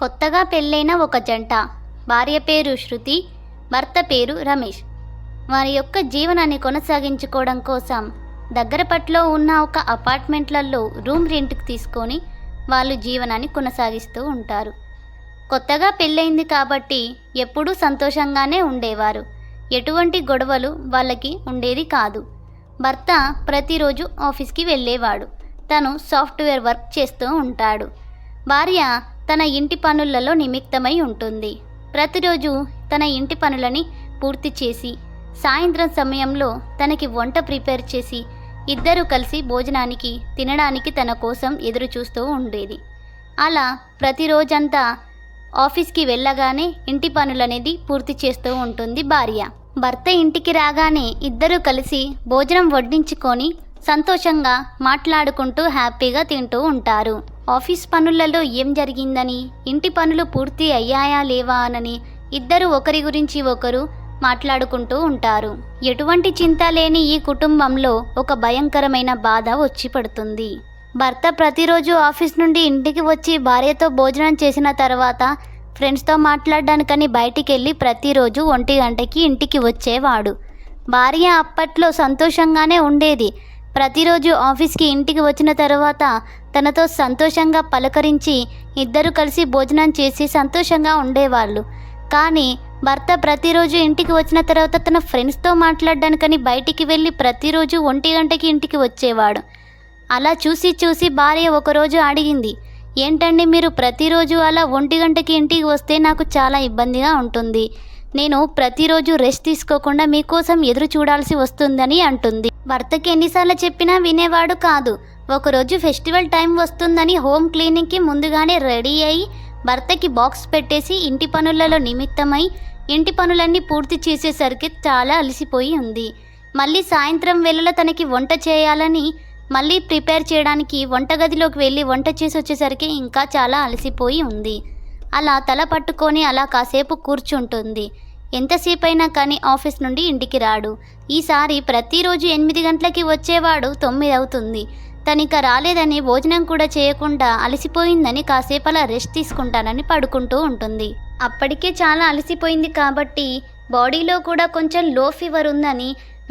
కొత్తగా పెళ్ళైన ఒక జంట. భార్య పేరు శృతి, భర్త పేరు రమేష్. వారి యొక్క జీవనాన్ని కొనసాగించుకోవడం కోసం దగ్గరపట్లో ఉన్న ఒక అపార్ట్మెంట్లలో రూమ్ రెంట్కి తీసుకొని వాళ్ళు జీవనాన్ని కొనసాగిస్తూ ఉంటారు. కొత్తగా పెళ్ళయింది కాబట్టి ఎప్పుడూ సంతోషంగానే ఉండేవారు. ఎటువంటి గొడవలు వాళ్ళకి ఉండేది కాదు. భర్త ప్రతిరోజు ఆఫీస్కి వెళ్ళేవాడు. తను సాఫ్ట్వేర్ వర్క్ చేస్తూ ఉంటాడు. భార్య తన ఇంటి పనులలో నిమిత్తమై ఉంటుంది. ప్రతిరోజు తన ఇంటి పనులని పూర్తి చేసి సాయంత్రం సమయంలో తనకి వంట ప్రిపేర్ చేసి ఇద్దరు కలిసి భోజనానికి తినడానికి తన కోసం ఎదురు చూస్తూ ఉండేది. అలా ప్రతిరోజంతా ఆఫీస్కి వెళ్ళగానే ఇంటి పనులనేది పూర్తి చేస్తూ ఉంటుంది భార్య. భర్త ఇంటికి రాగానే ఇద్దరు కలిసి భోజనం వడ్డించుకొని సంతోషంగా మాట్లాడుకుంటూ హ్యాపీగా తింటూ ఉంటారు. ఆఫీస్ పనులలో ఏం జరిగిందని, ఇంటి పనులు పూర్తి అయ్యాయా లేవా అని ఇద్దరు ఒకరి గురించి ఒకరు మాట్లాడుకుంటూ ఉంటారు. ఎటువంటి చింత లేని ఈ కుటుంబంలో ఒక భయంకరమైన బాధ వచ్చి పడుతుంది. భర్త ప్రతిరోజు ఆఫీస్ నుండి ఇంటికి వచ్చి భార్యతో భోజనం చేసిన తర్వాత ఫ్రెండ్స్తో మాట్లాడడానికని బయటికి వెళ్ళి ప్రతిరోజు 1 గంటకి ఇంటికి వచ్చేవాడు. భార్య అప్పట్లో సంతోషంగానే ఉండేది. ప్రతిరోజు ఆఫీస్కి ఇంటికి వచ్చిన తర్వాత తనతో సంతోషంగా పలకరించి ఇద్దరు కలిసి భోజనం చేసి సంతోషంగా ఉండేవాళ్ళు. కానీ భర్త ప్రతిరోజు ఇంటికి వచ్చిన తర్వాత తన ఫ్రెండ్స్తో మాట్లాడడానికని బయటికి వెళ్ళి ప్రతిరోజు 1 గంటకి ఇంటికి వచ్చేవాడు. అలా చూసి చూసి భార్య ఒకరోజు అడిగింది, ఏంటండి మీరు ప్రతిరోజు అలా 1 గంటకి ఇంటికి వస్తే నాకు చాలా ఇబ్బందిగా ఉంటుంది. నేను ప్రతిరోజు రెస్ట్ తీసుకోకుండా మీకోసం ఎదురు చూడాల్సి వస్తుందని అంటుంది. భర్తకి ఎన్నిసార్లు చెప్పినా వినేవాడు కాదు. ఒకరోజు ఫెస్టివల్ టైం వస్తుందని హోమ్ క్లీనింగ్కి ముందుగానే రెడీ అయ్యి భర్తకి బాక్స్ పెట్టేసి ఇంటి పనులలో నిమిత్తమై ఇంటి పనులన్నీ పూర్తి చేసేసరికి చాలా అలసిపోయి ఉంది. మళ్ళీ సాయంత్రం వేళలో తనకి వంట చేయాలని మళ్ళీ ప్రిపేర్ చేయడానికి వంటగదిలోకి వెళ్ళి వంట చేసి వచ్చేసరికి ఇంకా చాలా అలసిపోయి ఉంది. అలా తల పట్టుకొని అలా కాసేపు కూర్చుంటుంది. ఎంతసేపు అయినా కానీ ఆఫీస్ నుండి ఇంటికి రాడు. ఈసారి ప్రతిరోజు 8 గంటలకి వచ్చేవాడు 9 అవుతుంది. తనిక రాలేదని భోజనం కూడా చేయకుండా అలసిపోయిందని కాసేపు అలా రెస్ట్ తీసుకుంటానని పడుకుంటూ ఉంటుంది. అప్పటికే చాలా అలసిపోయింది కాబట్టి బాడీలో కూడా కొంచెం లో ఫీవర్ ఉందని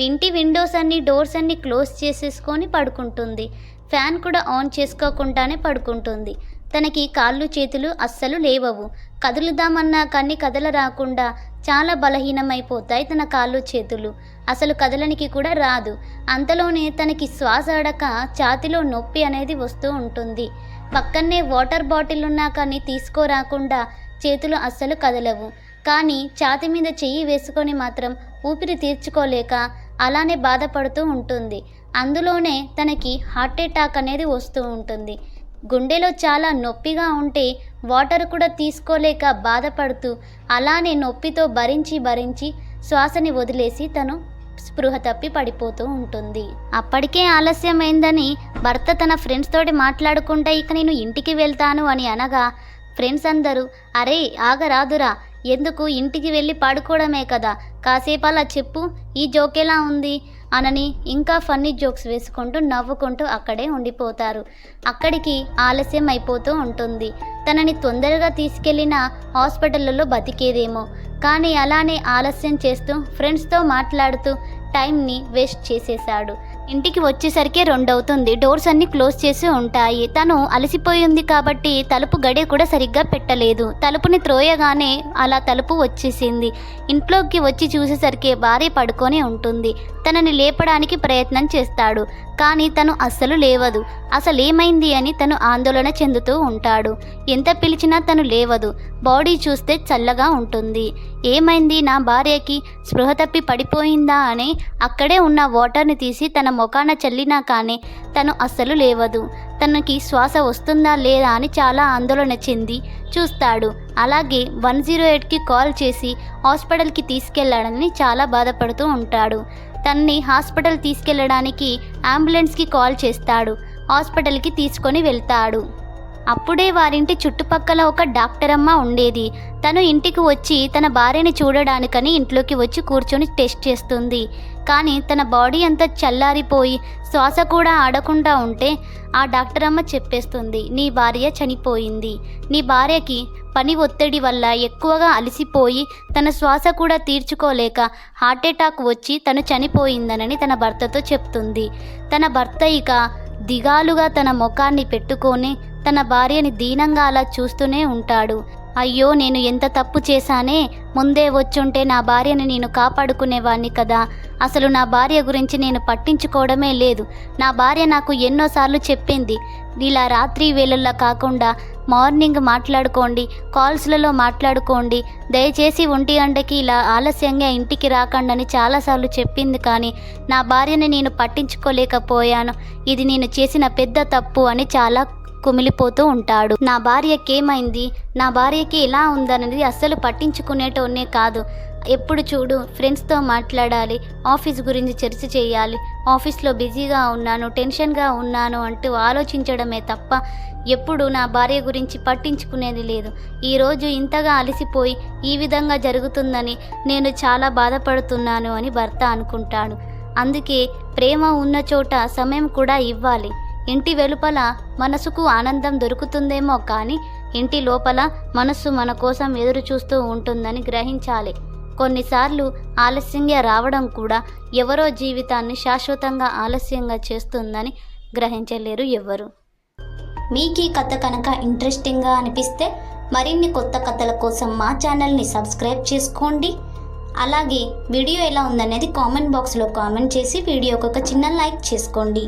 ఇంటి విండోస్ అన్ని డోర్స్ అన్ని క్లోజ్ చేసేసుకొని పడుకుంటుంది. ఫ్యాన్ కూడా ఆన్ చేసుకోకుండానే పడుకుంటుంది. తనకి కాళ్ళు చేతులు అస్సలు లేవవు. కదులుదామన్నా కానీ కదల రాకుండా చాలా బలహీనమైపోతాయి తన కాళ్ళు చేతులు. అసలు కదలనికి కూడా రాదు. అంతలోనే తనకి శ్వాస ఆడక ఛాతీలో నొప్పి అనేది వస్తూ ఉంటుంది. పక్కనే వాటర్ బాటిల్ ఉన్నా కానీ తీసుకోరాకుండా చేతులు అస్సలు కదలవు. కానీ ఛాతీ మీద చెయ్యి వేసుకొని మాత్రం ఊపిరి తీర్చుకోలేక అలానే బాధపడుతూ ఉంటుంది. అందులోనే తనకి హార్ట్ అటాక్ అనేది వస్తూ ఉంటుంది. గుండెలో చాలా నొప్పిగా ఉంటే వాటర్ కూడా తీసుకోలేక బాధపడుతూ అలానే నొప్పితో భరించి శ్వాసని వదిలేసి తను స్పృహ తప్పి పడిపోతూ ఉంటుంది. అప్పటికే ఆలస్యమైందని భర్త తన ఫ్రెండ్స్ తోటి మాట్లాడుకుంటా ఇక నేను ఇంటికి వెళ్తాను అని అనగా ఫ్రెండ్స్ అందరూ, అరే ఆగరాదురా, ఎందుకు ఇంటికి వెళ్ళి పడుకోవడమే కదా, కాసేపు అలా చెప్పు, ఈ జోక్ ఎలా ఉంది అనని ఇంకా ఫన్నీ జోక్స్ వేసుకుంటూ నవ్వుకుంటూ అక్కడే ఉండిపోతారు. అక్కడికి ఆలస్యం అయిపోతూ ఉంటుంది. తనని తొందరగా తీసుకెళ్ళిన హాస్పిటల్లో బతికేదేమో, కానీ అలానే ఆలస్యం చేస్తూ ఫ్రెండ్స్తో మాట్లాడుతూ టైంని వేస్ట్ చేసేశాడు. ఇంటికి వచ్చేసరికి 2 అవుతుంది. డోర్స్ అన్నీ క్లోజ్ చేసి ఉంటాయి. తను అలసిపోయి ఉంది కాబట్టి తలుపు గడియ కూడా సరిగ్గా పెట్టలేదు. తలుపుని త్రోయగానే అలా తలుపు వచ్చేసింది. ఇంట్లోకి వచ్చి చూసేసరికి భార్య పడుకొని ఉంటుంది. తనని లేపడానికి ప్రయత్నం చేస్తాడు, కానీ తను అస్సలు లేవదు. అసలు ఏమైంది అని తను ఆందోళన చెందుతూ ఉంటాడు. ఎంత పిలిచినా తను లేవదు. బాడీ చూస్తే చల్లగా ఉంటుంది. ఏమైంది, నా భార్యకి స్పృహ తప్పి పడిపోయిందా అని అక్కడే ఉన్న వాటర్ని తీసి తన ముఖాన చల్లినా కానీ తను అస్సలు లేవదు. తనకి శ్వాస వస్తుందా లేదా అని చాలా ఆందోళన చెంది చూస్తాడు. అలాగే 108కి కాల్ చేసి హాస్పిటల్కి తీసుకెళ్లాడని చాలా బాధపడుతూ ఉంటాడు. తనని హాస్పిటల్ తీసుకెళ్ళడానికి అంబులెన్స్కి కాల్ చేస్తాడు. హాస్పిటల్కి తీసుకొని వెళ్తాడు. అప్పుడే వారింటి చుట్టుపక్కల ఒక డాక్టర్ అమ్మ ఉండేది. తను ఇంటికి వచ్చి తన భార్యని చూడడానికని ఇంట్లోకి వచ్చి కూర్చొని టెస్ట్ చేస్తుంది. కానీ తన బాడీ అంతా చల్లారిపోయి శ్వాస కూడా ఆడకుండా ఉంటే ఆ డాక్టర్ అమ్మ చెప్పేస్తుంది, నీ భార్య చనిపోయింది. నీ భార్యకి పని ఒత్తిడి వల్ల ఎక్కువగా అలసిపోయి తన శ్వాస కూడా తీర్చుకోలేక హార్ట్అటాక్ వచ్చి తను చనిపోయిందనని తన భర్తతో చెప్తుంది. తన భర్త ఇక దిగాలుగా తన ముఖాన్ని పెట్టుకొని తన భార్యని దీనంగా అలా చూస్తూనే ఉంటాడు. అయ్యో, నేను ఎంత తప్పు చేశానే, ముందే వచ్చుంటే నా భార్యని నేను కాపాడుకునేవాణ్ణి కదా, అసలు నా భార్య గురించి నేను పట్టించుకోవడమే లేదు. నా భార్య నాకు ఎన్నోసార్లు చెప్పింది, ఇలా రాత్రి వేళల్లో కాకుండా మార్నింగ్ మాట్లాడుకోండి, కాల్స్లలో మాట్లాడుకోండి, దయచేసి 1 గంటకి ఇలా ఆలస్యంగా ఇంటికి రాకండి చాలాసార్లు చెప్పింది. కానీ నా భార్యని నేను పట్టించుకోలేకపోయాను, ఇది నేను చేసిన పెద్ద తప్పు అని చాలా కుమిలిపోతూ ఉంటాడు. నా భార్యకేమైంది, నా భార్యకి ఎలా ఉందనేది అస్సలు పట్టించుకునేటోనే కాదు. ఎప్పుడు చూడు ఫ్రెండ్స్తో మాట్లాడాలి, ఆఫీస్ గురించి చర్చ చేయాలి, ఆఫీస్లో బిజీగా ఉన్నాను, టెన్షన్గా ఉన్నాను అంటూ ఆలోచించడమే తప్ప ఎప్పుడు నా భార్య గురించి పట్టించుకునేది లేదు. ఈరోజు ఇంతగా అలసిపోయి ఈ విధంగా జరుగుతుందని నేను చాలా బాధపడుతున్నాను అని భర్త అనుకుంటాడు. అందుకే ప్రేమ ఉన్న చోట సమయం కూడా ఇవ్వాలి. ఇంటి వెలుపల మనసుకు ఆనందం దొరుకుతుందేమో కానీ ఇంటి లోపల మనస్సు మన కోసం ఎదురు చూస్తూ ఉంటుందని గ్రహించాలి. కొన్నిసార్లు ఆలస్యంగా రావడం కూడా ఎవరో జీవితాన్ని శాశ్వతంగా ఆలస్యంగా చేస్తుందని గ్రహించలేరు ఎవ్వరు. మీకు ఈ కథ కనుక ఇంట్రెస్టింగ్గా అనిపిస్తే మరిన్ని కొత్త కథల కోసం మా ఛానల్ని సబ్స్క్రైబ్ చేసుకోండి. అలాగే వీడియో ఎలా ఉందనేది కామెంట్ బాక్స్లో కామెంట్ చేసి వీడియోకి ఒక చిన్న లైక్ చేసుకోండి.